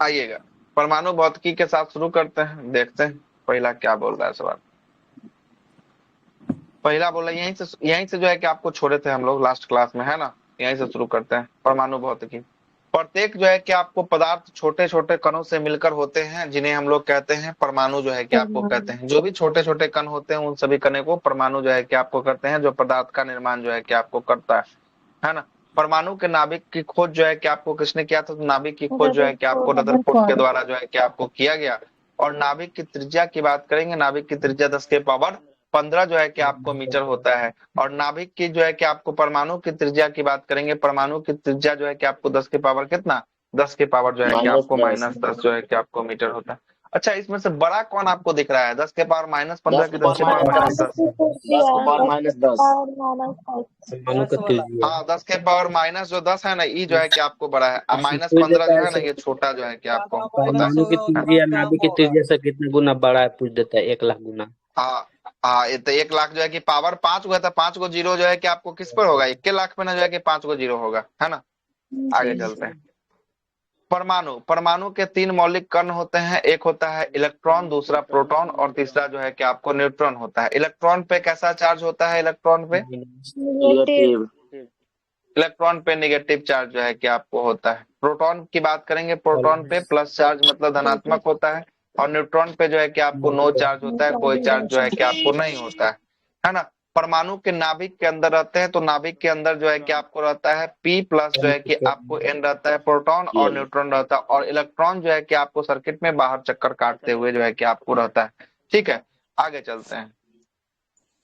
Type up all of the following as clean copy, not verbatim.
आइएगा, परमाणु भौतिकी के साथ शुरू करते हैं, देखते हैं पहला क्या बोल रहा है सवाल। पहला बोला यहीं से जो है कि आपको छोड़े थे हम लोग लास्ट क्लास में, है ना। यहीं से शुरू करते हैं, परमाणु भौतिकी। प्रत्येक जो है कि आपको पदार्थ छोटे छोटे कणों से मिलकर होते हैं, जिन्हें हम लोग कहते हैं परमाणु जो है कि आपको कहते हैं। जो भी छोटे छोटे कण होते हैं उन सभी कणों को परमाणु जो है कि आपको कहते हैं, जो पदार्थ का निर्माण जो है कि आपको करता है ना। परमाणु के नाभिक की खोज जो है कि आपको किसने किया था, तो नाभिक की खोज जो है कि आपको रदरफोर्ड के द्वारा जो है कि आपको किया गया। और नाभिक की त्रिज्या की बात करेंगे, नाभिक की त्रिज्या 10 के पावर 15 जो है कि आपको मीटर होता है। और नाभिक की जो है कि आपको परमाणु की त्रिज्या की बात करेंगे, परमाणु की त्रिज्या जो है कि आपको 10 के पावर कितना, 10 के पावर जो है कि माइनस आपको 10। -10 जो है कि आपको मीटर होता है। अच्छा, इसमें से बड़ा कौन आपको दिख रहा है, 10 के पावर -15 दस की के दस पावर के माइनस पावर दस 10? 10 के पावर -10। परमाणु का त्रिज्या। हाँ, 10 के पावर माइनस जो 10 है ना, ये जो है कि आपको बड़ा है, और पूछ -15 देता जो है है ना, ऐसे, ये छोटा जो है कि आपको होता है। परमाणु की त्रिज्या नाभिक की त्रिज्या से कितना गुना बड़ा है, पूछ देता है, 1,00,000 गुना। हाँ हाँ, ये तो 1 लाख जो है कि पावर 5 गो है, तो 5 गो जीरो जो है कि आपको किस पर होगा, 1 लाख पे ना जो है कि 5 गो जीरो होगा, है ना। आगे चलते हैं। परमाणु, परमाणु के 3 मौलिक कण होते हैं, एक होता है इलेक्ट्रॉन, दूसरा प्रोटॉन, और तीसरा जो है कि आपको न्यूट्रॉन होता है। इलेक्ट्रॉन पे कैसा चार्ज होता है, इलेक्ट्रॉन पे, निगेटिव। इलेक्ट्रॉन पे निगेटिव चार्ज जो है कि आपको होता है। प्रोटॉन की बात करेंगे, प्रोटॉन पे प्लस चार्ज मतलब धनात्मक होता है। और न्यूट्रॉन पे जो है कि आपको नो चार्ज होता है, कोई चार्ज जो है कि आपको नहीं होता है ना। परमाणु के नाभिक के अंदर रहते हैं, तो नाभिक के अंदर जो है कि आपको रहता है P+ जो है कि आपको N रहता है प्रोटॉन, और न्यूट्रॉन रहता है, और इलेक्ट्रॉन जो है कि आपको सर्किट में बाहर चक्कर काटते हुए जो है कि आपको रहता है। ठीक है, आगे चलते हैं।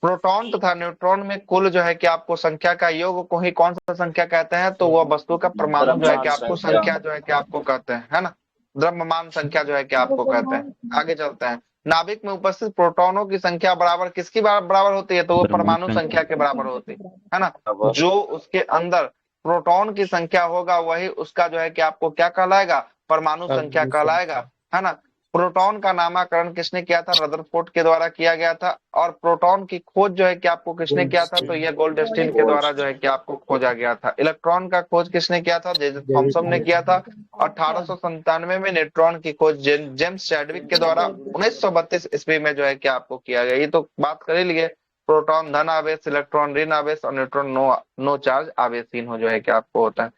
प्रोटॉन तथा न्यूट्रॉन में कुल जो है कि आपको संख्या का योग को ही कौन सा संख्या कहते हैं, तो वह वस्तु का परमाणु जो है कि द्रव्यमान आपको संख्या। संख्या जो है कि आपको कहते हैं, है ना। द्रव्यमान संख्या जो है कि आपको कहते हैं। आगे चलते हैं। नाभिक में उपस्थित प्रोटॉनों की संख्या बराबर किसकी बराबर होती है, तो वो परमाणु संख्या के बराबर होती है ना। जो उसके अंदर प्रोटॉन की संख्या होगा वही उसका जो है कि आपको क्या कहलाएगा, परमाणु संख्या कहलाएगा, है ना। प्रोटॉन का नामकरण किसने किया था, रदरफोर्ड के द्वारा किया गया था। और प्रोटॉन की खोज जो है कि आपको किसने किया था, तो यह गोल्डस्टीन के द्वारा जो है कि आपको खोजा गया था। इलेक्ट्रॉन का खोज किसने किया था, जेम्स थॉमसन ने किया था। 1897 में न्यूट्रॉन की खोज जेम्स चैडविक के द्वारा 1932 ईस्वी में जो है कि आपको किया गया। ये तो बात कर ही लिए, प्रोटॉन धन आवेश, इलेक्ट्रॉन ऋण आवेश, और न्यूट्रॉन नो चार्ज आवेशहीन हो जो है कि आपको होता है।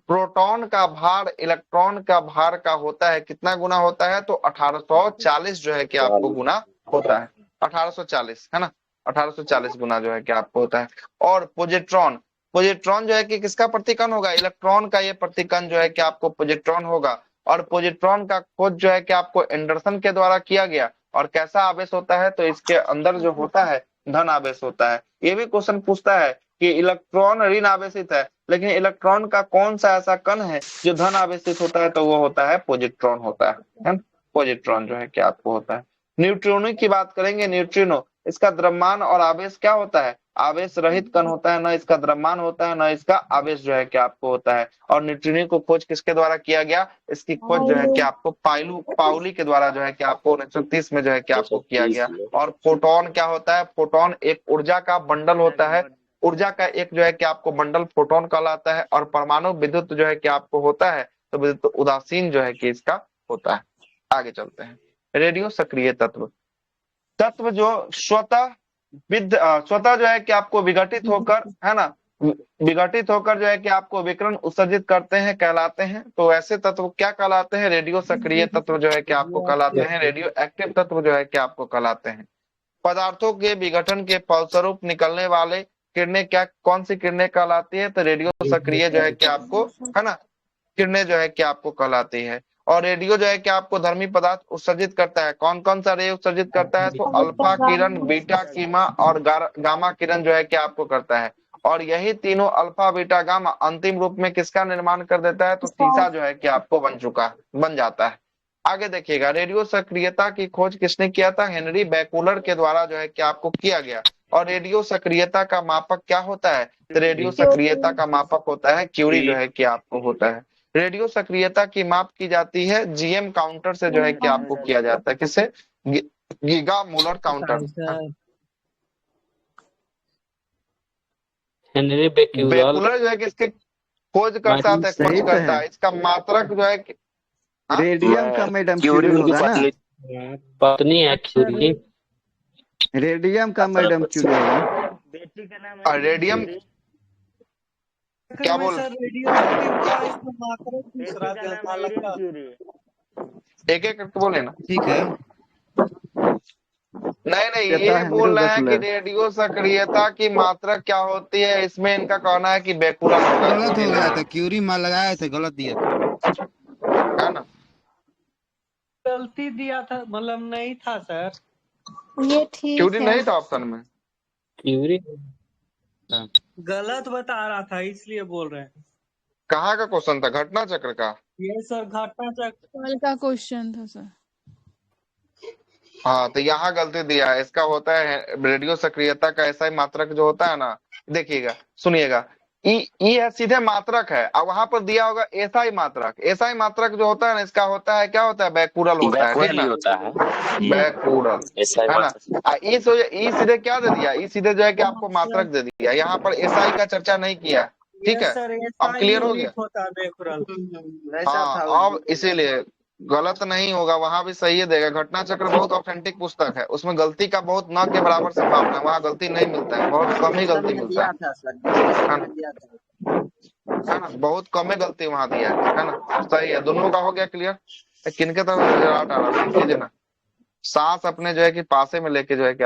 प्रोटॉन का भार इलेक्ट्रॉन का भार का होता है, कितना गुना होता है, तो 1840 जो है कि आपको गुना होता है। 1840, है ना, 1840 गुना जो है कि आपको होता है। और पोजिट्रॉन, पोजिट्रॉन जो है कि किसका प्रतिकण होगा, इलेक्ट्रॉन का ये प्रतिकण जो है कि आपको पोजिट्रॉन होगा। और पोजिट्रॉन का खोज जो है कि आपको एंडरसन के द्वारा किया गया। और कैसा आवेश होता है, तो इसके अंदर जो होता है धन आवेश होता है। ये भी क्वेश्चन पूछता है कि इलेक्ट्रॉन ऋण आवेशित है, लेकिन इलेक्ट्रॉन का कौन सा ऐसा कण है जो धन आवेशित होता है, तो वो होता है पॉजिट्रॉन होता है। पॉजिट्रॉन जो है कि आपको होता है। न्यूट्रिनो की बात करेंगे, न्यूट्रिनो इसका द्रव्यमान और आवेश क्या होता है, आवेश रहित कण होता है, न इसका द्रव्यमान होता है न इसका आवेश जो है कि आपको होता है। और न्यूट्रिनो को खोज किसके द्वारा किया गया, इसकी खोज जो है कि आपको पाउली के द्वारा जो है कि आपको 1930 में जो है कि आपको किया गया। और फोटोन क्या होता है, फोटोन एक ऊर्जा का बंडल होता है, ऊर्जा का एक जो है कि आपको बंडल फोटोन कहलाता है। और परमाणु विद्युत जो है कि आपको होता है, तो विद्युत उदासीन जो है कि इसका होता है। आगे चलते हैं। रेडियो सक्रिय तत्व, तत्व जो स्वतः जो है कि आपको विघटित होकर, है ना, विघटित होकर जो है कि आपको विकिरण उत्सर्जित करते हैं, कहलाते हैं। तो ऐसे तत्व क्या कहलाते हैं, रेडियो सक्रिय तत्व जो है कि आपको कहलाते हैं, रेडियो एक्टिव तत्व जो है कि आपको कहलाते हैं। पदार्थों के विघटन के फलस्वरूप निकलने वाले किरणें क्या, कौन सी किरणें कहलाती है, तो रेडियो सक्रिय जो है कि आपको, है ना, किरणें जो है कि आपको कहलाती है। और रेडियो जो है कि आपको धर्मी पदार्थ उत्सर्जित करता है, कौन कौन सा रे उत्सर्जित करता है, तो अल्फा किरण, बीटा किमा और गामा किरण जो है कि आपको करता है। और यही तीनों अल्फा बीटा गामा अंतिम रूप में किसका निर्माण कर देता है, तो सीसा जो है कि आपको बन जाता है। आगे देखिएगा, रेडियो सक्रियता की खोज किसने किया था, हेनरी बैकुलर के द्वारा जो है कि आपको किया गया। और रेडियो सक्रियता का मापक क्या होता है, तो रेडियो सक्रियता का मापक होता है क्यूरी जो है कि आपको होता है। रेडियो सक्रियता की माप की जाती है जीएम काउंटर से जो है कि आपको किया जाता है, किससे, गीगा मूलर काउंटर। हेनरी बेक्यूरल बैकुलर जो है कि इसके खोज करता था, खोज सही तो करता है। है, इसका मात्रक जो है कि, हाँ? रेडियम का मैडम क्यूरी क्यूरी उनकी होगा ना? पत्नी। पत्नी है क्यूरी। रेडियम का मैडम क्यूरी होगा। बेटी का नाम और है रेडियम क्यूरी। क्या बोल सर रेडियो एक्टिव का इसमें मात्रा दूसरा बेटी का नाम देता है एरिन लगता। क्यूरी। एक एक करके बोले ना। ठीक है, नहीं नहीं, कहता ये है बोल रहे हैं कि बेकुलर। रेडियो सक्रियता की मात्रा क्या होती है, इसमें इनका कहना है कि बेकुलर होगा, गलत क्यूरी हो गया था, नहीं, क्यूरी माल लगाए थे, गलत दिया था। है ना। गलती दिया था, मतलब नहीं था सर। ये ठीक क्यूरी है। नहीं था ऑप्शन में। क्यूरी गलत बता रहा था इसलिए बोल रहे हैं। कहाँ का क्वेश्चन था, घटना चक्र का? ये सर घटना चक्र कल का क्वेश्चन था सर। हाँ, तो यहाँ गलती दिया है। इसका होता है रेडियो सक्रियता का ऐसा ही मात्रक जो होता है ना, देखिएगा सुनिएगा, ई ई है सीधे मात्रक है, और वहां पर दिया होगा ऐसा ही मात्रक। ऐसा ही मात्रक जो होता है ना, इसका होता है क्या होता है, बैकुरल होता है, ठीक बैकुरल ही ना, होता है। बैकुरल, ऐसा ही है ना। बात है। ई सीधे क्या दे दिया, ई सीधे जो है कि आपको मात्रक दे दिया, यहाँ पर एसआई का चर्चा नहीं किया, ठीक ये है। सर ऐसा अब ही क्लियर हो गया। यूनिट होता है बेकुरल। हाँ, अब इसीलिए गलत नहीं होगा, वहां भी सही देगा। घटना चक्र बहुत ऑथेंटिक पुस्तक है, उसमें गलती का बहुत न के बराबर संभावना है, वहाँ गलती नहीं मिलता है, बहुत कम ही गलती मिलता है ना, बहुत कम ही गलती वहां दिया है ना। सही है, दोनों का हो गया क्लियर। किनके तरफ रिजल्ट आ रहा है कीजिए ना, सांस अपने जो है कि पासे में लेके जो है कि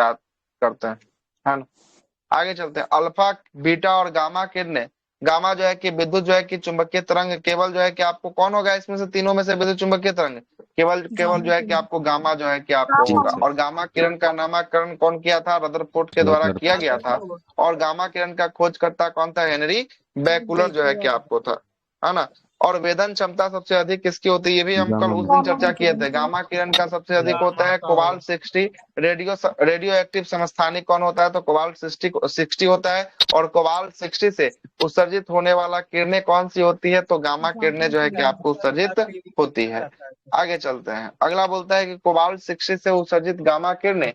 करते हैं, है ना। आगे चलते हैं। अल्फा, बीटा और गामा किरणें। गामा जो है कि विद्युत जो है कि चुंबकीय तरंग, केवल जो है कि आपको कौन होगा इसमें से तीनों में से विद्युत चुंबकीय तरंग, केवल केवल जो है कि आपको गामा जो है कि आपको होगा। और गामा किरण का नामकरण कौन किया था, रदरफोर्ड के द्वारा किया गया था। और गामा किरण का खोजकर्ता कौन था, हेनरी बैकुलर जो है कि आपको था, है ना। और वेदन क्षमता सबसे अधिक किसकी होती है, ये भी हम कल उस दिन चर्चा किए थे। गामा किरण का सबसे अधिक होता है कोबाल्ट 60। रेडियो एक्टिव समस्थानिक कौन होता है, तो कोबाल्ट 60 होता है। और कोबाल्ट 60 से उत्सर्जित होने वाला किरणें कौन सी होती है, तो गामा किरणें जो है कि आपको उत्सर्जित होती है। आगे चलते हैं। अगला बोलता है कि कोबाल्ट 60 से उत्सर्जित गामा किरणें,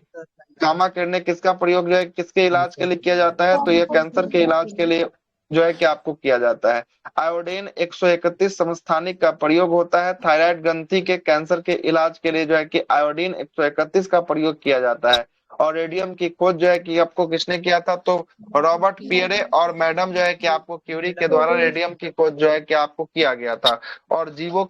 गामा किरणें किसका प्रयोग जो है किसके इलाज के लिए किया जाता है, तो ये कैंसर के इलाज के लिए जो है कि आपको किया जाता है। आयोडीन 131 समस्थानिक का प्रयोग होता है। थायराइड ग्रंथि के कैंसर के इलाज के लिए जो है कि आयोडीन 131 का प्रयोग किया जाता है। और रेडियम की खोज जो है कि आपको किसने किया था, तो रॉबर्ट पियरे और मैडम जो है कि आपको क्यूरी के द्वारा रेडियम की खोज जो है कि आपको किया गया था। और जीवों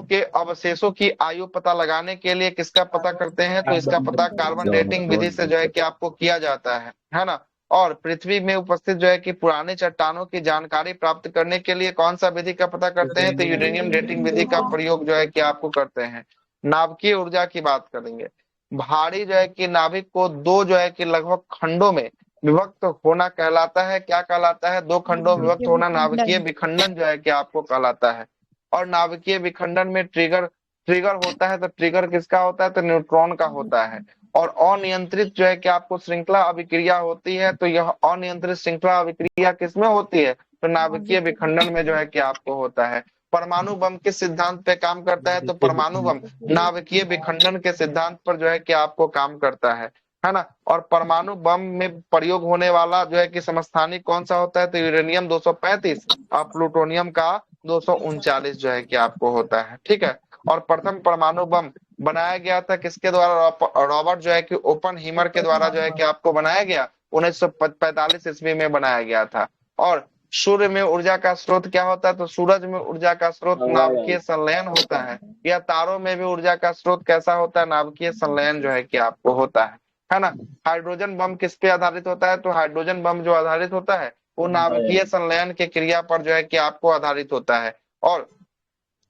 के अवशेषों की आयु पता लगाने के लिए किसका पता करते हैं, तो इसका पता कार्बन डेटिंग विधि से जो है कि आपको किया जाता है ना। और पृथ्वी में उपस्थित जो है कि पुराने चट्टानों की जानकारी प्राप्त करने के लिए कौन सा विधि का पता करते हैं, तो यूरेनियम डेटिंग विधि का प्रयोग जो है कि आपको करते हैं। नाभिकीय ऊर्जा की बात करेंगे। भारी जो है कि नाभिक को दो जो है कि लगभग खंडों में विभक्त होना कहलाता है, क्या कहलाता है, दो खंडों में विभक्त होना नाभिकीय विखंडन जो है कि आपको कहलाता है। और नाभिकीय विखंडन में ट्रिगर ट्रिगर होता है, तो ट्रिगर किसका होता है, तो न्यूट्रॉन का होता है। और अनियंत्रित जो है कि आपको श्रृंखला अभिक्रिया होती है, तो यह अनियंत्रित श्रृंखला अभिक्रिया किसमें होती है, तो नाभिकीय विखंडन में जो है कि आपको होता है। परमाणु बम किस सिद्धांत पे काम करता है, तो परमाणु बम नाभिकीय विखंडन के सिद्धांत पर जो है कि आपको काम करता है ना। और परमाणु बम में प्रयोग होने वाला जो है कि समस्थानिक कौन सा होता है, तो यूरेनियम 235 और प्लूटोनियम का 239 जो है कि आपको होता है, ठीक है। और प्रथम परमाणु बम बनाया गया था किसके द्वारा, रॉबर्ट जो है कि ओपन हीमर के द्वारा जो है कि आपको बनाया गया, 1945 ईस्वी में बनाया गया था। और सूर्य में ऊर्जा का स्रोत क्या होता है, तो सूरज में ऊर्जा का स्रोत नाभिकीय संलयन होता है। या तारों में भी ऊर्जा का स्रोत कैसा होता है, नाभिकीय संलयन जो है कि आपको होता है ना। हाइड्रोजन बम किस पे आधारित होता है, तो हाइड्रोजन बम जो आधारित होता है वो नाभिकीय संलयन के क्रिया पर जो है कि आपको आधारित होता है। और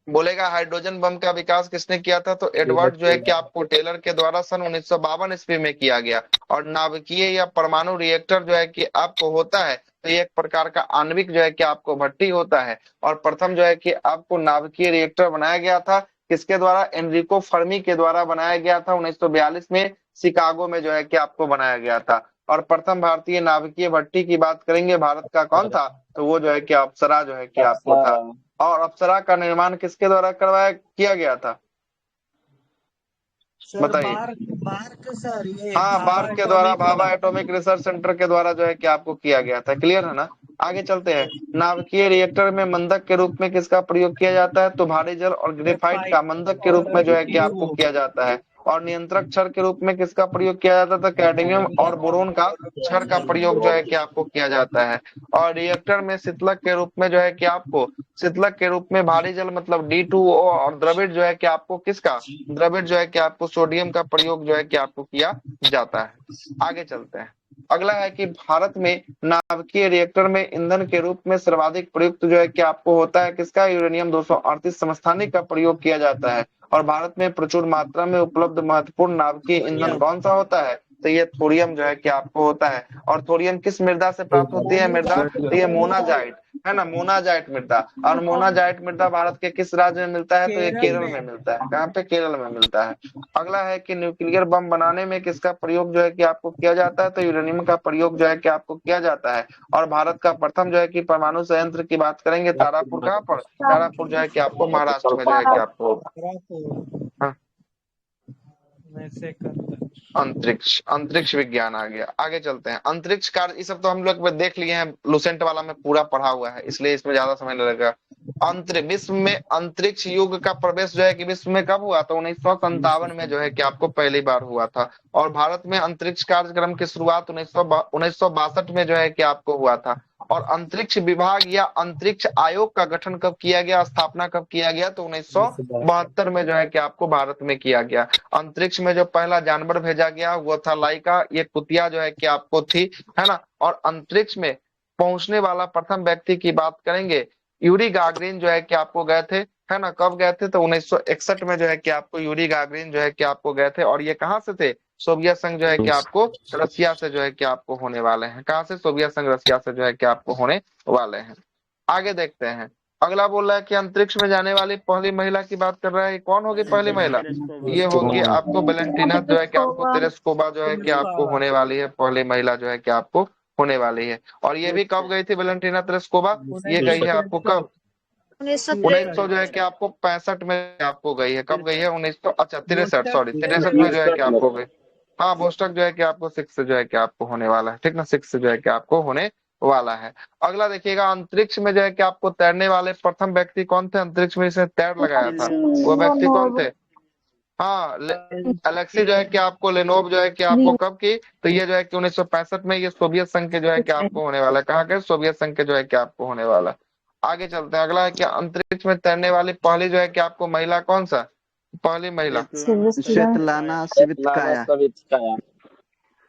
बोलेगा हाइड्रोजन बम का विकास किसने किया था, तो एडवर्ड जो है कि आपको टेलर के द्वारा सन 1952 ईस्वी में किया गया। और नाभिकीय या परमाणु रिएक्टर जो है कि आपको होता है, तो ये एक प्रकार का आणविक जो है कि आपको भट्टी होता है। और प्रथम जो है कि आपको नाभिकीय रिएक्टर बनाया गया था किसके द्वारा, एनरिको फर्मी के द्वारा बनाया गया था 1942 में, शिकागो में जो है कि आपको बनाया गया था। और प्रथम भारतीय नाभिकीय भट्टी की बात करेंगे, भारत का कौन था, तो वो जो है कि अप्सरा जो है कि आपको था। और अप्सरा का निर्माण किसके द्वारा करवाया किया गया था, बताइए। बार्क सर, ये हाँ, भाभा बार्क के द्वारा, एटॉमिक भाभा वाला। एटॉमिक रिसर्च सेंटर के द्वारा जो है कि आपको किया गया था। क्लियर है ना। आगे चलते हैं। नाभिकीय रिएक्टर में मंदक के रूप में किसका प्रयोग किया जाता है? तो भारी जल और ग्रेफाइट का मंदक के रूप में जो है कि आपको किया जाता है। और नियंत्रक क्षार के रूप में किसका प्रयोग किया जाता था? कैडमियम और बोरोन का क्षार का प्रयोग जो है कि आपको किया जाता है। और रिएक्टर में शीतलक के रूप में जो है कि आपको, शीतलक के रूप में भारी जल मतलब D2O और द्रविड़ जो है कि आपको किसका, द्रविड़ जो है कि आपको सोडियम का प्रयोग जो है कि आपको किया जाता है। आगे चलते हैं। अगला है कि भारत में नाभिकीय रिएक्टर में ईंधन के रूप में सर्वाधिक प्रयुक्त जो है कि आपको होता है किसका? यूरेनियम 238 समस्थानिक का प्रयोग किया जाता है। और भारत में प्रचुर मात्रा में उपलब्ध महत्वपूर्ण नाभिकीय ईंधन कौन सा होता है? तो ये थोरियम जो है कि आपको होता है। और थोरियम किस मृदा से प्राप्त होती है? मृदा, तो ये मोनाजाइट है ना, मोनाजाइट मृदा। और मोनाजाइट मृदा भारत के किस राज्य में मिलता है? तो ये केरल में मिलता है। कहाँ पे? केरल में मिलता है। अगला है कि न्यूक्लियर बम बनाने में किसका प्रयोग जो है कि आपको किया जाता है? तो यूरेनियम का प्रयोग जो है कि आपको किया जाता है। और भारत का प्रथम जो है कि परमाणु संयंत्र की बात करेंगे, तारापुर। कहाँ पर? तारापुर जो है कि आपको महाराष्ट्र में जो है कि आपको हाँ, अंतरिक्ष, अंतरिक्ष विज्ञान आ गया। आगे चलते हैं। अंतरिक्ष कार्य, ये सब तो हम लोग देख लिए हैं, लुसेंट वाला में पूरा पढ़ा हुआ है, इसलिए इसमें ज्यादा समय नहीं लगेगा। विश्व में अंतरिक्ष युग का प्रवेश जो है कि विश्व में कब हुआ? तो 1957 में जो है कि आपको पहली बार हुआ था। और भारत में अंतरिक्ष कार्यक्रम की शुरुआत 1962 में जो है कि आपको हुआ था। और अंतरिक्ष विभाग या अंतरिक्ष आयोग का गठन कब किया गया, स्थापना कब किया गया? तो 1972 में जो है कि आपको भारत में किया गया। अंतरिक्ष में जो पहला जानवर भेजा गया वो था लाइका, ये कुतिया जो है कि आपको थी, है ना। और अंतरिक्ष में पहुंचने वाला प्रथम व्यक्ति की बात करेंगे, यूरी गागरिन जो है कि आपको गए थे, है ना। कब गए थे? तो 1961 में जो है कि आपको यूरी गागरिन जो है कि आपको गए थे। और ये कहाँ से थे? सोवियत संघ जो है कि आपको रसिया से जो है कि आपको होने वाले हैं। कहाँ से? सोवियत संघ रसिया से जो है कि आपको होने वाले हैं। आगे देखते हैं। अगला बोल रहा है कि अंतरिक्ष में जाने वाली पहली महिला की बात कर रहा है। कौन होगी पहली महिला? ये होगी आपको वेलेंटिना जो है कि आपको तेरेस्कोबा जो है कि आपको होने वाली है, पहली महिला जो है कि आपको होने वाली है। और ये भी कब गई थी वेलेंटिना तेरेस्कोबा? ये गई है आपको कब? 1900 जो है कि आपको 65 में आपको गई है। कब गई है? 1900, अच्छा 63, सॉरी 63 में जो है कि आपको गई। हाँ, बोस्टक जो है कि आपको 6 से जो है कि आपको होने वाला है, ठीक ना, 6 से जो है कि आपको होने वाला है। अगला देखिएगा, अंतरिक्ष में जो है कि आपको तैरने वाले प्रथम व्यक्ति कौन थे? अंतरिक्ष में जिसने तैर लगाया था वो व्यक्ति कौन थे? हाँ, अलेक्सी जो है कि आपको लेनोव जो है कि आपको कब की? तो ये जो है कि 1965 में, ये सोवियत संघ के जो है कि आपको होने वाला है। कहाँ के? सोवियत संघ के जो है कि आपको होने वाला है। आगे चलते हैं। अगला है कि अंतरिक्ष में तैरने वाली पहली जो है कि आपको महिला कौन सा? पहली महिला श्वेतलाना सिवितकाया।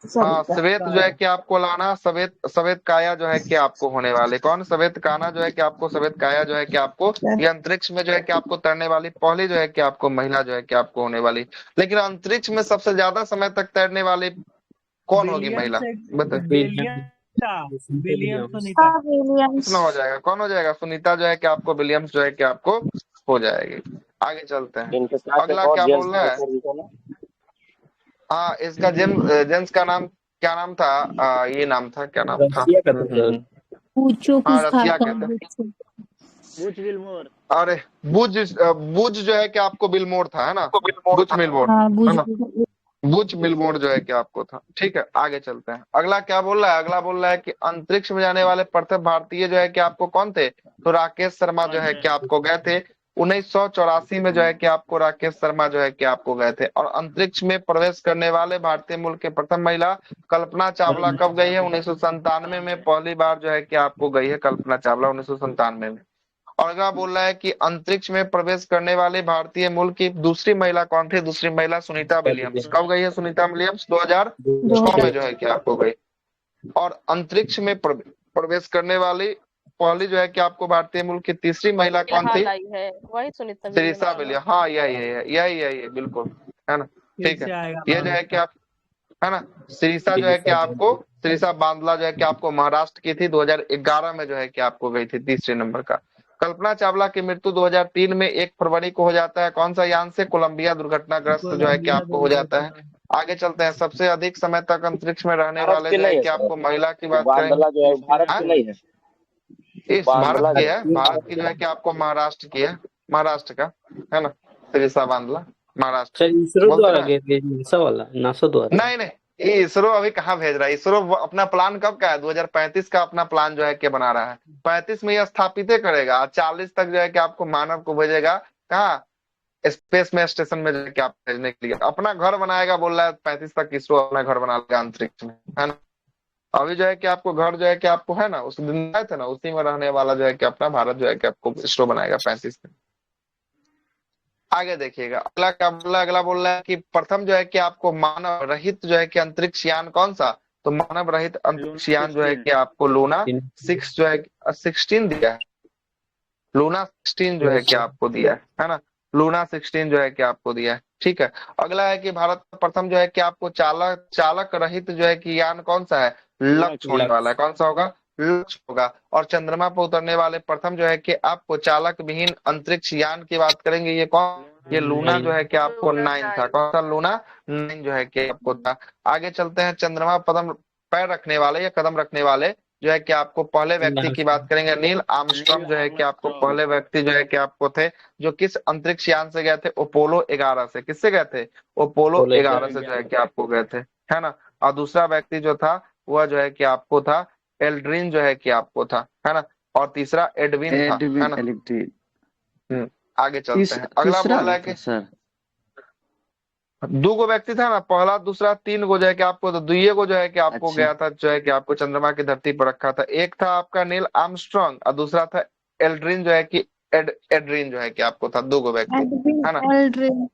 हाँ, श्वेत जो है कि आपको लाना, श्वेत काया जो है कि आपको होने वाले। कौन? श्वेत काना जो है कि आपको, श्वेत काया जो है कि आपको, ये अंतरिक्ष में जो है कि आपको तैरने वाली पहली जो है कि आपको महिला जो है कि आपको होने वाली। लेकिन अंतरिक्ष में सबसे ज्यादा समय तक तैरने वाली कौन होगी महिला? बताइए। कितना हो जाएगा? कौन हो जाएगा? सुनीता जो है कि आपको, विलियम्स जो है कि आपको हो जाएगी। आगे चलते हैं। अगला क्या बोल रहा है? हाँ, इसका जेम्स का नाम क्या नाम था? ये नाम था, क्या नाम था? हाँ, रसिया के थे। Butch Wilmore. अरे बुज जो है कि आपको बिलमोर था, है ना, बुच मिलमोर, है ना, बुच मिलमोर जो है कि आपको था। ठीक है, आगे चलते हैं। अगला क्या बोल रहा है? अगला बोल रहा है कि अंतरिक्ष में जाने वाले प्रथम भारतीय जो है कि आपको कौन थे? तो राकेश शर्मा जो है कि आपको गए थे 1984 में जो है कि आपको राकेश शर्मा जो है कि आपको गए थे। और अंतरिक्ष में प्रवेश करने वाले भारतीय मूल के प्रथम महिला कल्पना चावला कब गई है? 1997 में पहली बार जो है कि आपको गई है कल्पना चावला, 1997 में। और अगला बोल रहा है कि अंतरिक्ष में प्रवेश करने वाले भारतीय मूल की दूसरी महिला कौन थी? दूसरी महिला सुनीता विलियम्स। कब गई है सुनीता विलियम्स? 2006 में जो है कि आपको गई। और अंतरिक्ष में प्रवेश करने वाली पहली जो है कि आपको भारतीय मूल की तीसरी महिला कौन थी? वही सुनीता सिरिसा विलियम्स। हाँ, यही बिल्कुल, है ना। ठीक है, ये जो है कि आप, है ना, सिरिसा जो है कि आपको, सिरिसा बांदला जो है कि आपको महाराष्ट्र की थी, 2011 में जो है कि आपको गई थी, तीसरे नंबर का। कल्पना चावला की मृत्यु 2003 में 1 फरवरी को हो जाता है। कौन सा यान से? कोलंबिया दुर्घटनाग्रस्त जो है कि आपको हो जाता है। आगे चलते हैं। सबसे अधिक समय तक अंतरिक्ष में रहने वाले जो है कि आपको महिला की बात करेंगे। भारत की नहीं है, इस भारत की है, भारत की जो है कि आपको महाराष्ट्र की है, महाराष्ट्र का, है ना, सिरिसा बांदला। महाराष्ट्र। सर इसरो बोलते द्वारा ना, गए नासा वाला, नासा द्वारा। नहीं नहीं, ये इसरो अभी कहाँ भेज रहा है। इसरो अपना प्लान कब का है, 2035 का अपना प्लान जो है कि बना रहा है। 35 में ये स्थापित ही करेगा और 40 तक जो है कि आपको मानव को भेजेगा कहाँ, स्पेस में, स्टेशन में जो है कि आप भेजने के लिए अपना घर बनाएगा। बोल रहा है 35 तक इसरो अपना घर बना लेगा अंतरिक्ष में, है ना। अभी जो है कि आपको घर जो है कि आपको है ना, उस दिन आए थे ना, उसी में रहने वाला जो है कि अपना भारत जो है कि आपको इसरो बनाएगा 35 में। आगे देखिएगा अगला क्या बोला, अगला बोल रहा है कि प्रथम जो है कि आपको मानव रहित जो है कि अंतरिक्ष यान कौन सा, तो मानव रहित अंतरिक्ष यान जो है कि आपको लूना 6 जो है 16 दिया है। लूना 16 जो है कि आपको दिया है ना। लूना 16 जो है कि आपको दिया है, ठीक है। अगला है कि भारत का प्रथम जो है कि आपको चालक रहित जो है कि यान कौन सा है, लक्ष्य होने वाला है। कौन सा होगा, लक्ष्य होगा। और चंद्रमा पर उतरने वाले प्रथम जो है कि आपको चालक विहीन अंतरिक्ष यान की बात करेंगे, ये कौन, ये लूना जो है कि आपको 9 था। कौन सा, लूना 9 जो है कि आपको था। आगे चलते हैं, चंद्रमा पर पैर रखने वाले या कदम रखने वाले जो है कि आपको पहले व्यक्ति की बात करेंगे, नील आर्मस्ट्रांग जो है कि आपको पहले व्यक्ति जो है कि आपको थे, जो किस अंतरिक्ष यान से गए थे, अपोलो 11 से। किससे गए थे, अपोलो 11 से जो है कि आपको गए थे, है ना। और दूसरा व्यक्ति जो था वह जो है कि आपको था एल्ड्रिन जो है कि आपको था, है ना। और तीसरा एडविन था, है ना। आगे चलते हैं, अगला बोल रहा है कि सर दो गो व्यक्ति था ना, पहला दूसरा 3 गो जो है कि आपको, तो दुइये को जो है कि आपको अच्छा। गया था जो है कि आपको चंद्रमा की धरती पर रखा था। एक था आपका नील आर्मस्ट्रांग और दूसरा था एल्ड्रिन जो है कि एड्रिन जो है कि आपको था। 2 गो व्यक्ति, है ना। एल्ड्रिन।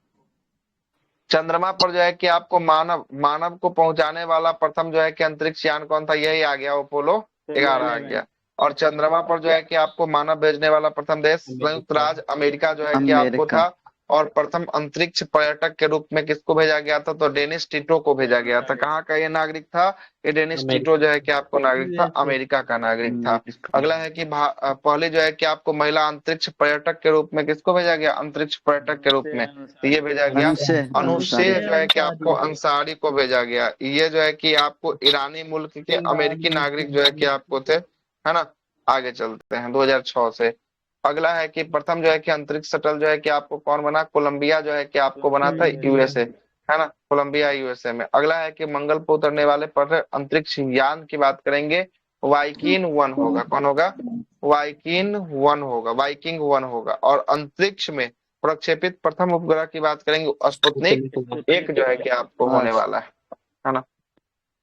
चंद्रमा पर जो है कि आपको मानव को पहुंचाने वाला प्रथम जो है कि अंतरिक्ष यान कौन था, यही आ गया, अपोलो 11 आ गया। और चंद्रमा पर जो है कि आपको मानव भेजने वाला प्रथम देश संयुक्त राज्य अमेरिका जो है कि आपको अमेरिका। था। और प्रथम अंतरिक्ष पर्यटक के रूप में किसको भेजा गया था, तो डेनिस टिटो को भेजा गया था। कहाँ का ये नागरिक था, ये डेनिस टिटो जो है कि आपको नागरिक था, अमेरिका का नागरिक था। अगला है कि पहले जो है कि आपको महिला अंतरिक्ष पर्यटक के रूप में किसको भेजा गया, अंतरिक्ष पर्यटक के रूप में, तो ये भेजा गया अनुशेह जो है कि आपको अंसारी को भेजा गया। ये जो है कि आपको ईरानी मुल्क के अमेरिकी नागरिक जो है कि आपको थे, है ना। आगे चलते हैं 2006 से। अगला है कि प्रथम जो है कि अंतरिक्ष शटल जो है कि आपको कौन बना, कोलंबिया जो है कि आपको बना था, यूएसए, है ना, कोलंबिया यूएसए में। अगला है कि मंगल पर उतरने वाले प्रथम अंतरिक्ष यान की बात करेंगे, वाइकिन 1 होगा। कौन होगा, वाइकिन 1 होगा, वाइकिंग 1 होगा। और अंतरिक्ष में प्रक्षेपित प्रथम उपग्रह की बात करेंगे, स्पुतनिक 1 जो है कि आपको होने वाला है ना।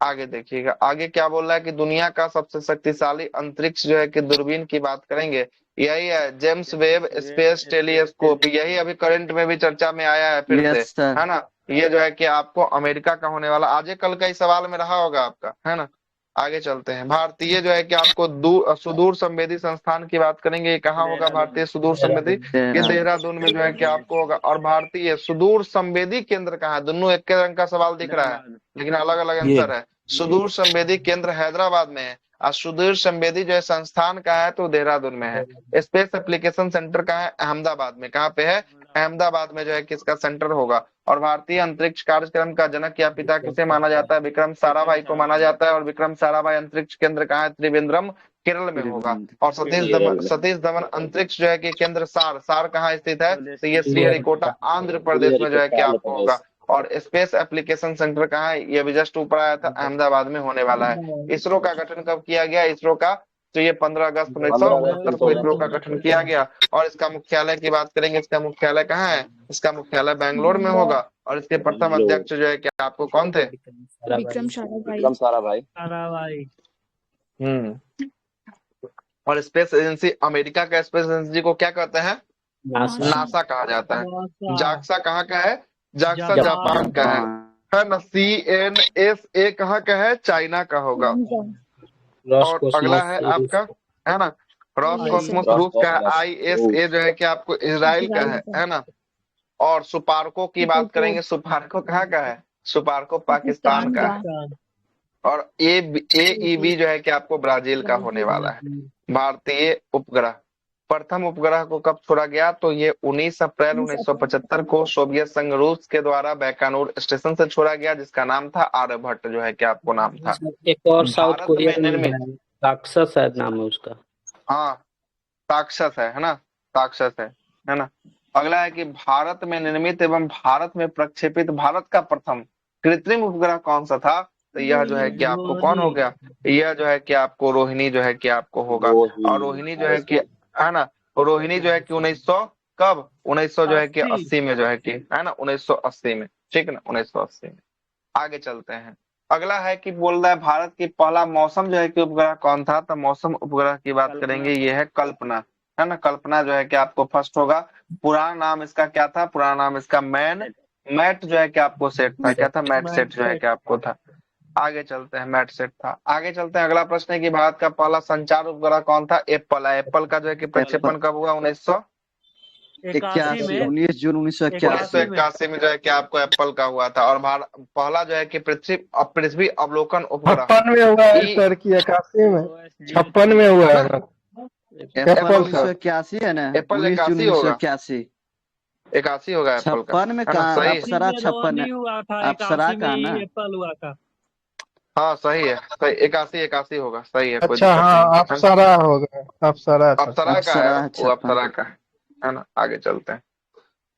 आगे देखिएगा, आगे क्या बोल रहा है कि दुनिया का सबसे शक्तिशाली अंतरिक्ष जो है कि दूरबीन की बात करेंगे, यही है जेम्स वेब स्पेस टेलीस्कोप। यही अभी करंट में भी चर्चा में आया है फिर से, है ना। ये जो है कि आपको अमेरिका का होने वाला, आज कल का ही सवाल में रहा होगा आपका, है ना। आगे चलते हैं, भारतीय जो है कि आपको सुदूर संवेदी संस्थान की बात करेंगे, ये कहाँ होगा, भारतीय सुदूर संवेदी, ये देहरादून में जो है कि आपको होगा। और भारतीय सुदूर संवेदी केंद्र कहाँ है, दोनों एक रंग का सवाल दिख रहा है लेकिन अलग अलग आंसर है। सुदूर संवेदी केंद्र हैदराबाद में है और सुदूर संवेदी जो है संस्थान कहाँ है, तो देहरादून में है। स्पेस एप्लीकेशन सेंटर कहाँ है, अहमदाबाद में। कहाँ पे है, अहमदाबाद में जो है किसका सेंटर होगा। और भारतीय अंतरिक्ष कार्यक्रम का जनक या पिता किसे माना जाता है, विक्रम साराभाई को माना जाता है। और विक्रम साराभाई अंतरिक्ष केंद्र कहाँ है, त्रिवेंद्रम केरल में होगा। और सतीश धवन अंतरिक्ष जो है कि केंद्र सार कहाँ स्थित है, तो ये श्रीहरिकोटा आंध्र प्रदेश में जो है कि आपको होगा। और स्पेस एप्लीकेशन सेंटर कहाँ है, ये भी जस्ट ऊपर आया था, अहमदाबाद में होने वाला है। इसरो का गठन कब किया गया, इसरो का, तो ये 15 अगस्त 1969 को इसरो का गठन किया गया। और इसका मुख्यालय की बात करेंगे, इसका मुख्यालय कहाँ है, इसका मुख्यालय बेंगलोर में होगा। और इसके प्रथम अध्यक्ष जो है कि आपको कौन थे, विक्रम साराभाई। साराभाई। और स्पेस एजेंसी, अमेरिका का स्पेस एजेंसी को क्या कहते हैं, नासा कहा जाता है। जाक्सा कहाँ का है, जाक्सा जापान का है ना। CNSA कहाँ का है, चाइना का होगा। और अगला है आपका, है ना, रॉसकॉस्मोस रूस का है। ISA जो है कि आपको इजराइल का है ना। और सुपार्को की बात करेंगे, सुपार्को कहाँ का है, सुपार्को पाकिस्तान का है। और AEB जो है कि आपको ब्राजील का होने वाला है। भारतीय उपग्रह, प्रथम उपग्रह को कब छोड़ा गया, तो ये 19 अप्रैल 1975 को सोवियत संघ रूस के द्वारा बैकानूर स्टेशन से छोड़ा गया, जिसका नाम था आर्यभट्ट जो है कि आपको नाम था। एक और साउथ कोरिया में राक्षस शायद नाम है उसका, हाँ राक्षस है ना, राक्षस है ना। अगला है कि भारत में निर्मित एवं भारत में प्रक्षेपित भारत का प्रथम कृत्रिम उपग्रह कौन सा था? तो यह जो है कि आपको कौन हो गया? यह जो है कि आपको रोहिणी जो है कि आपको होगा। और रोहिणी जो है कि, है ना, रोहिणी जो है कि 1900 कब 1900 जो है कि 80 में जो है कि, है ना, 1980 में, ठीक है ना, 1980 में। आगे चलते हैं। अगला है कि बोल रहा है भारत की पहला मौसम जो है कि उपग्रह कौन था? तो मौसम उपग्रह की बात करेंगे, ये है कल्पना, है ना। कल्पना जो है कि आपको फर्स्ट होगा। पुराना नाम इसका क्या था? पुराना नाम इसका मैट जो है कि आपको सेट था। क्या था? मैट सेट जो है कि आपको था। आगे चलते हैं, मैट सेट था। आगे चलते हैं। अगला प्रश्न है कि भारत का पहला संचार उपग्रह कौन था? एप्पल है। एप्पल का जो है कि प्रक्षेपण कब हुआ? 81 19 जून 1981। 1981 में जो है कि आपको एप्पल का हुआ था। और पहला जो है कि पृथ्वी अवलोकन उपग्रह 56 में हुआ है सर की 81 में 56 में हुआ है ना। एप्पल 1981 है ना। एप्पल 19 जून 81 होगा। 1981। 81 होगा एप्पल का, 56 में है ना? कहा? सही है। अप्सरा 56 है। हुआ था, अप्सरा 81 का में ना। ही एप्पल हुआ था। हाँ सही है, सही। 81 होगा, सही है, कोई अच्छा दिक्कत हाँ, नहीं है। अप्सरा होगा, अप्सरा था। अप्सरा का अप्सरा है, वो 56। अप्सरा का है ना। आगे चलते हैं।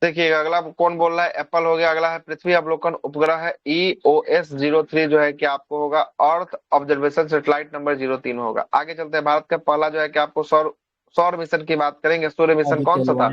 देखिए अगला कौन बोल रहा है? एप्पल हो गया। अगला है पृथ्वी अवलोकन उपग्रह है EOS-03 जो है कि आपको होगा अर्थ ऑब्जर्वेशन सैटेलाइट नंबर 03 होगा। आगे चलते हैं। भारत का पहला जो है कि आपको सौर मिशन की बात करेंगे। सूर्य मिशन कौन सा था?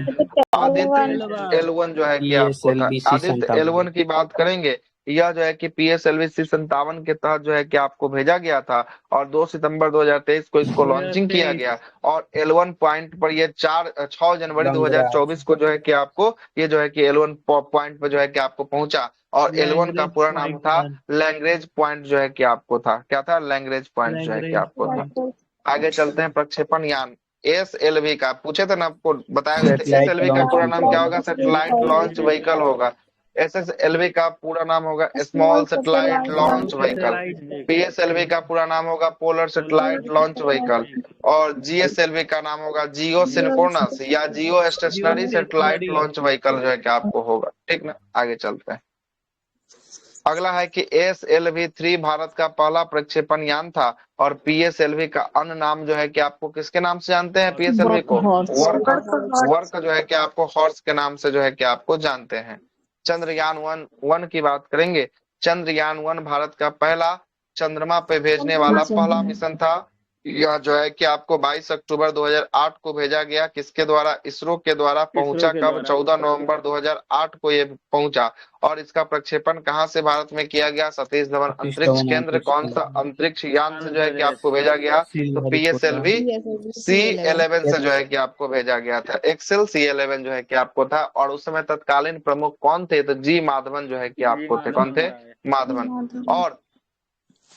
आदित्य L1 जो है कि आपको था। PSLV आदित्य L1 की बात करेंगे। यह जो है कि PSLV C57 के तहत जो है कि आपको भेजा गया था और 2 सितंबर 2023 को इसको लॉन्चिंग किया गया। और L1 पॉइंट पर ये 6 जनवरी 2024 को जो है कि आपको ये जो है कि L1 पॉइंट पर जो है कि आपको पहुंचा। और L1 का पूरा नाम था लैंग्रेज पॉइंट जो है कि आपको था। क्या था? लैंग्रेज पॉइंट जो है कि आपको था। आगे चलते हैं। प्रक्षेपण यान SLV का पूछे थे ना, आपको बताए हुए थे। Satellite SLV का launch पूरा नाम क्या vehicle। होगा? सैटेलाइट लॉन्च व्हीकल होगा। SSLV का पूरा नाम होगा small satellite launch vehicle. PSLV का पूरा नाम होगा पोलर सैटेलाइट लॉन्च व्हीकल। और GSLV का नाम होगा जियो सिंक्रोनस या जियो स्टेशनरी सैटेलाइट लॉन्च व्हीकल जो है कि आपको होगा, ठीक ना। आगे चलते हैं। अगला है कि SLV-3 भारत का पहला प्रक्षेपण यान था। और PSLV का अन्य नाम जो है कि आपको किसके नाम से जानते हैं? PSLV को वर्क जो है कि आपको हॉर्स के नाम से जो है कि आपको जानते हैं। चंद्रयान वन की बात करेंगे। चंद्रयान 1 भारत का पहला चंद्रमा पे भेजने वाला पहला मिशन था। यह जो है कि आपको 22 अक्टूबर 2008 को भेजा गया। किसके द्वारा? इसरो के द्वारा पहुंचा। कब? 14 नवंबर 2008 को ये पहुंचा। और इसका प्रक्षेपण कहां से भारत में किया गया? सतीश धवन अंतरिक्ष केंद्र। कौन सा अंतरिक्ष यान से जो है कि आपको भेजा गया? तो PSLV C11 से जो है कि आपको भेजा गया था। एक्सेल C11 जो है कि आपको था। और उस समय तत्कालीन प्रमुख कौन थे? तो G माधवन जो है कि आपको थे। कौन थे? माधवन। और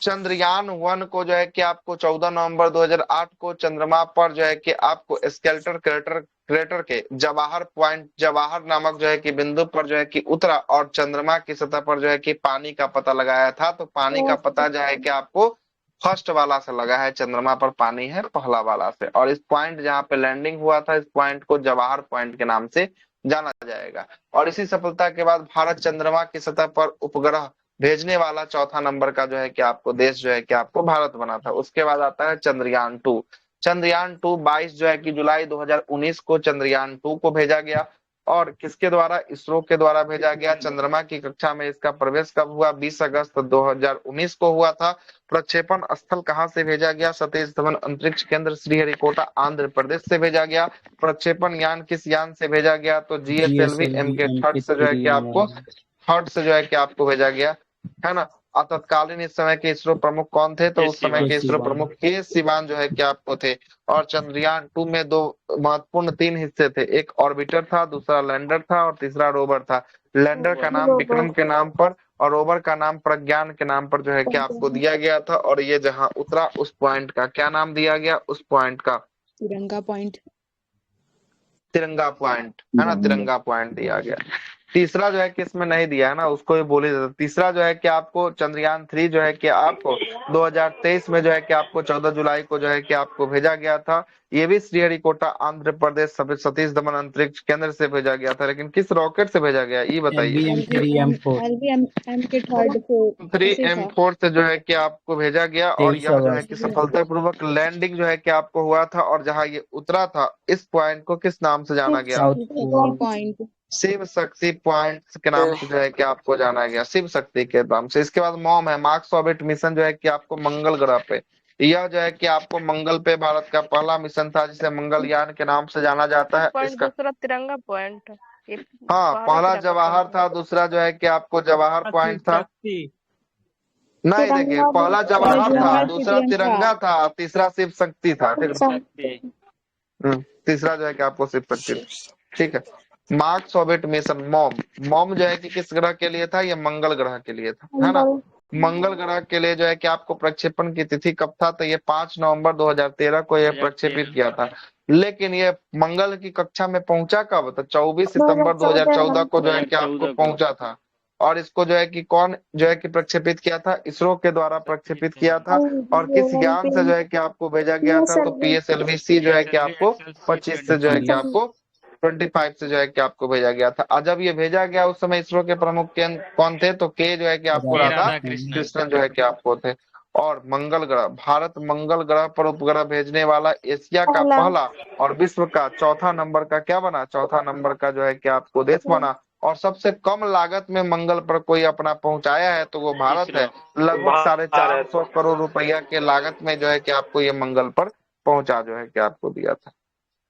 चंद्रयान 1 को जो है कि आपको 14 नवंबर 2008 को चंद्रमा पर जो है कि आपको स्केल्टर क्रेटर के जवाहर नामक जो है कि बिंदु पर जो है कि उतरा और चंद्रमा की सतह पर जो है कि पानी का पता लगाया था। तो पानी का पता जो है कि आपको फर्स्ट वाला से लगा है। चंद्रमा पर पानी है पहला वाला से। और इस पॉइंट जहां पे लैंडिंग हुआ था, इस पॉइंट को जवाहर पॉइंट के नाम से जाना जाएगा। और इसी सफलता के बाद भारत चंद्रमा की सतह पर उपग्रह भेजने वाला चौथा नंबर का जो है कि आपको देश जो है कि आपको भारत बना था। उसके बाद आता है चंद्रयान 2। चंद्रयान 2 22 जो है कि जुलाई 2019 को चंद्रयान 2 को भेजा गया। और किसके द्वारा? इसरो के द्वारा भेजा गया। चंद्रमा की कक्षा में इसका प्रवेश कब हुआ? 20 अगस्त 2019 को हुआ था। प्रक्षेपण स्थल कहां से भेजा गया? सतीश धवन अंतरिक्ष केंद्र श्रीहरिकोटा आंध्र प्रदेश से भेजा गया। प्रक्षेपण यान किस यान से भेजा गया? तो GSLV MK-30 से जो है कि आपको भेजा गया, है ना। और तत्कालीन इस समय के इसरो प्रमुख कौन थे? तो उस समय के इसरो प्रमुख के सिवान जो है कि आपको थे। और चंद्रयान 2 में 2 महत्वपूर्ण 3 हिस्से थे। एक ऑर्बिटर था, दूसरा लैंडर था और तीसरा रोवर था। लैंडर का नाम विक्रम के नाम पर और रोवर का नाम प्रज्ञान के नाम पर जो है कि आपको दिया गया था। और ये जहां उतरा उस पॉइंट का क्या नाम दिया गया? उस पॉइंट का तिरंगा पॉइंट तिरंगा पॉइंट, है ना। तिरंगा पॉइंट दिया गया। तीसरा जो है कि इसमें नहीं दिया है ना, उसको भी बोल ही देता। तीसरा जो है कि आपको चंद्रयान 3 जो है कि आपको 2023 में जो है कि आपको 14 जुलाई को जो है कि आपको भेजा गया था। ये भी श्रीहरिकोटा आंध्र प्रदेश सतीश धवन अंतरिक्ष केंद्र से भेजा गया था, लेकिन किस रॉकेट से भेजा गया ये बताइए। LVM के थर्ड 3M4 से जो है कि आपको भेजा गया, और यह जो है कि सफलतापूर्वक लैंडिंग जो है कि आपको हुआ था। और जहां ये उतरा था, इस पॉइंट को किस नाम से जाना गया? पॉइंट। शिव शक्ति पॉइंट के नाम से जो है कि आपको जाना गया, शिव शक्ति के नाम से। इसके बाद मॉम है, मार्स ऑर्बिट मिशन जो है कि आपको मंगल ग्रह पे, यह जो है कि आपको मंगल पे भारत का पहला मिशन था, जिसे मंगलयान के नाम से जाना जाता है। इसका दूसरा तिरंगा पॉइंट। हाँ, पहला जवाहर था, दूसरा जो है कि आपको जवाहर पॉइंट था। नहीं, देखिए, पहला जवाहर था, दूसरा तिरंगा था, तीसरा शिव शक्ति था। तीसरा जो है कि आपको शिव शक्ति, ठीक है। मार्स ऑर्बिट मिशन मॉम जो है कि किस ग्रह के लिए था? ये मंगल ग्रह के लिए था, है ना। मंगल ग्रह के लिए जो है कि आपको प्रक्षेपण की तिथि कब था? तो ये 5 नवंबर 2013 को ये प्रक्षेपित किया था। लेकिन ये मंगल की कक्षा में पहुंचा कब? तो 24 सितंबर 2014 को जो है कि आपको पहुंचा था। और इसको जो है कि कौन जो है कि प्रक्षेपित किया था? इसरो के द्वारा प्रक्षेपित किया था। और किस यान से जो है कि आपको भेजा गया था? तो PSLV-C जो है कि आपको 25 से जो है कि आपको 25 से जो है कि आपको भेजा गया था। और जब ये भेजा गया, उस समय इसरो के प्रमुख कौन थे? तो के जो है कि आपको राधा कृष्णन जो है कि आपको थे। और मंगल ग्रह, भारत मंगल ग्रह पर उपग्रह भेजने वाला एशिया का पहला और विश्व का चौथा नंबर का क्या बना? चौथा नंबर का जो है कि आपको देश बना। और सबसे कम लागत में मंगल पर कोई अपना पहुंचाया है तो वो भारत है। लगभग 450 करोड़ रुपया के लागत में जो है कि आपको ये मंगल पर पहुंचा जो है कि आपको दिया था।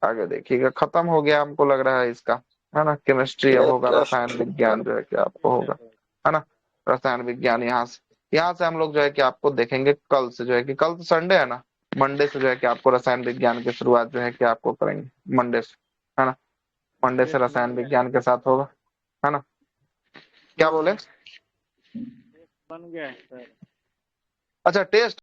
आगे देखिएगा, खत्म हो गया हमको लग रहा है इसका, है ना। केमिस्ट्री अब होगा, रसायन विज्ञान जो है कि आपको होगा, है ना। रसायन विज्ञान यहाँ से हम लोग जो है कि आपको देखेंगे कल से, जो है कि कल तो संडे है ना, मंडे से जो है कि आपको रसायन विज्ञान की शुरुआत जो है कि आपको करेंगे मंडे से, है ना। मंडे से रसायन विज्ञान के साथ होगा, है ना। क्या बोले? बन गया है सर। अच्छा, टेस्ट